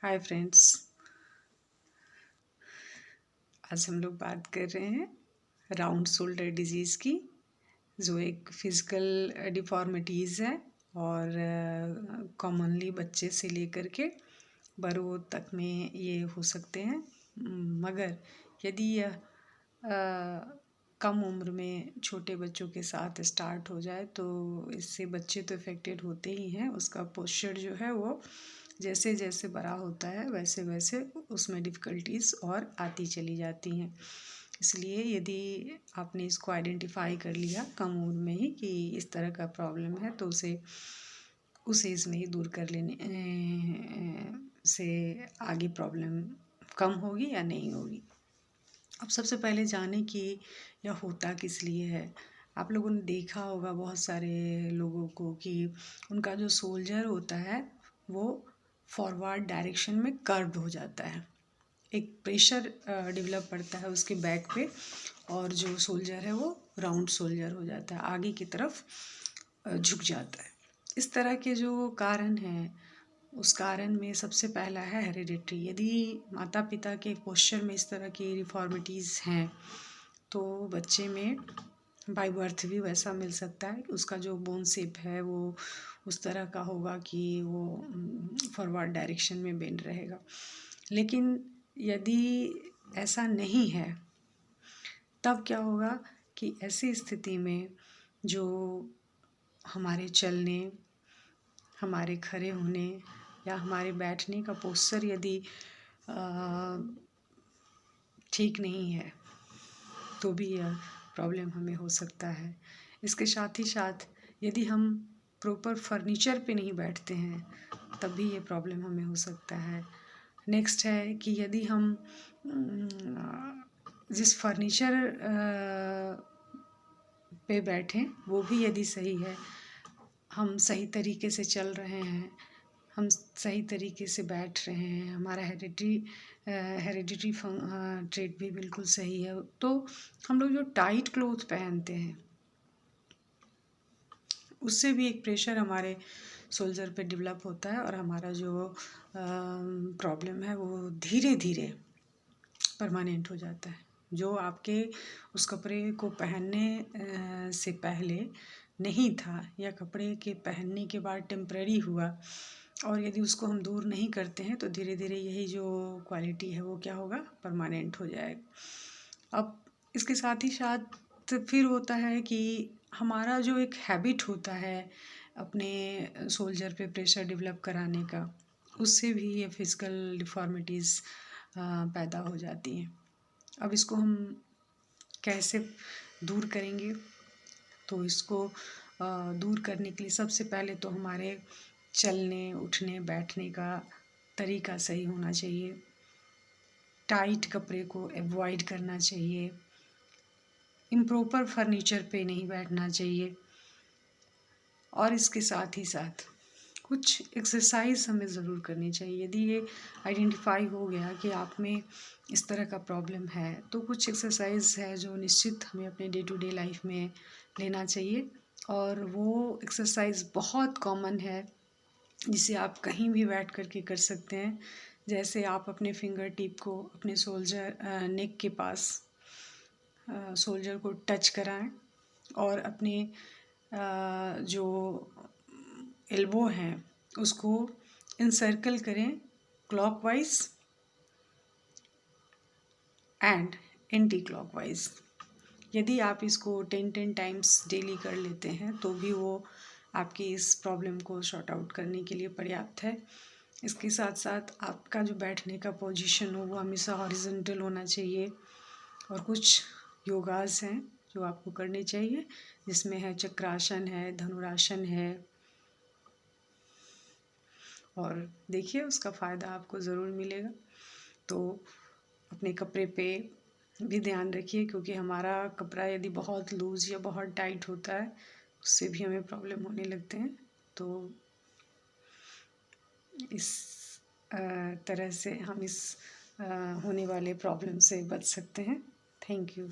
Hi friends. आज हम लोग बात कर रहे हैं राउंड शोल्डर डिजीज़ की, जो एक फिज़िकल डिफ़ॉर्मिटीज़ है और कॉमनली बच्चे से लेकर के बड़ों तक में ये हो सकते हैं। मगर यदि यह कम उम्र में छोटे बच्चों के साथ स्टार्ट हो जाए तो इससे बच्चे तो इफ़ेक्टेड होते ही हैं। उसका पोस्चर जो है वो जैसे जैसे बड़ा होता है वैसे वैसे उसमें डिफ़िकल्टीज़ और आती चली जाती हैं। इसलिए यदि आपने इसको आइडेंटिफ़ाई कर लिया कम उम्र में ही कि इस तरह का प्रॉब्लम है तो उसे उस एज में ही दूर कर लेने से आगे प्रॉब्लम कम होगी या नहीं होगी। अब सबसे पहले जानें कि यह होता किस लिए है। आप लोगों ने देखा होगा बहुत सारे लोगों को कि उनका जो शोल्डर होता है वो फॉरवर्ड डायरेक्शन में कर्व्ड हो जाता है। एक प्रेशर डेवलप पड़ता है उसके बैक पे और जो शोल्डर है वो राउंड शोल्डर हो जाता है, आगे की तरफ झुक जाता है। इस तरह के जो कारण हैं उस कारण में सबसे पहला है हेरिडिटी। यदि माता पिता के पोस्चर में इस तरह की डिफॉर्मिटीज़ हैं तो बच्चे में बाय बर्थ भी वैसा मिल सकता है। उसका जो बोन शेप है वो उस तरह का होगा कि वो फॉरवर्ड डायरेक्शन में बेंड रहेगा। लेकिन यदि ऐसा नहीं है तब क्या होगा कि ऐसी स्थिति में जो हमारे चलने, हमारे खड़े होने या हमारे बैठने का पोस्चर यदि ठीक नहीं है तो भी यह प्रॉब्लम हमें हो सकता है। इसके साथ ही साथ यदि हम प्रॉपर फर्नीचर पे नहीं बैठते हैं तब भी ये प्रॉब्लम हमें हो सकता है। नेक्स्ट है कि यदि हम जिस फर्नीचर पे बैठें वो भी यदि सही है, हम सही तरीके से चल रहे हैं, हम सही तरीके से बैठ रहे हैं, हमारा हेरिडिटरी ट्रेट भी बिल्कुल सही है, तो हम लोग जो टाइट क्लोथ पहनते हैं उससे भी एक प्रेशर हमारे शोल्डर पे डेवलप होता है और हमारा जो प्रॉब्लम है वो धीरे धीरे परमानेंट हो जाता है। जो आपके उस कपड़े को पहनने से पहले नहीं था या कपड़े के पहनने के बाद टेम्पररी हुआ और यदि उसको हम दूर नहीं करते हैं तो धीरे धीरे यही जो क्वालिटी है वो क्या होगा, परमानेंट हो जाएगा। अब इसके साथ ही साथ फिर होता है कि हमारा जो एक हैबिट होता है अपने शोल्डर पे प्रेशर डेवलप कराने का, उससे भी ये फिज़िकल डिफ़ॉर्मिटीज़ पैदा हो जाती हैं। अब इसको हम कैसे दूर करेंगे? तो इसको दूर करने के लिए सबसे पहले तो हमारे चलने, उठने, बैठने का तरीका सही होना चाहिए। टाइट कपड़े को अवॉइड करना चाहिए। इम्प्रॉपर फर्नीचर पे नहीं बैठना चाहिए और इसके साथ ही साथ कुछ एक्सरसाइज हमें ज़रूर करनी चाहिए। यदि ये आइडेंटिफाई हो गया कि आप में इस तरह का प्रॉब्लम है तो कुछ एक्सरसाइज है जो निश्चित हमें अपने डे टू डे लाइफ में लेना चाहिए और वो एक्सरसाइज बहुत कॉमन है जिसे आप कहीं भी बैठ कर के कर सकते हैं। जैसे आप अपने फिंगर टिप को अपने शोल्डर नेक के पास शोल्डर को टच कराएं और अपने जो एल्बो हैं उसको इंसर्कल करें क्लॉकवाइज एंड एंटी क्लॉकवाइज। यदि आप इसको 10 टाइम्स डेली कर लेते हैं तो भी वो आपकी इस प्रॉब्लम को सॉर्ट आउट करने के लिए पर्याप्त है। इसके साथ साथ आपका जो बैठने का पोजीशन हो वो हमेशा हॉरिजॉन्टल होना चाहिए और कुछ योगास हैं जो आपको करने चाहिए, जिसमें है चक्रासन है, धनुरासन है और देखिए उसका फ़ायदा आपको ज़रूर मिलेगा। तो अपने कपड़े पे भी ध्यान रखिए क्योंकि हमारा कपड़ा यदि बहुत लूज़ या बहुत टाइट होता है उससे भी हमें प्रॉब्लम होने लगते हैं। तो इस तरह से हम इस होने वाले प्रॉब्लम से बच सकते हैं। Thank you.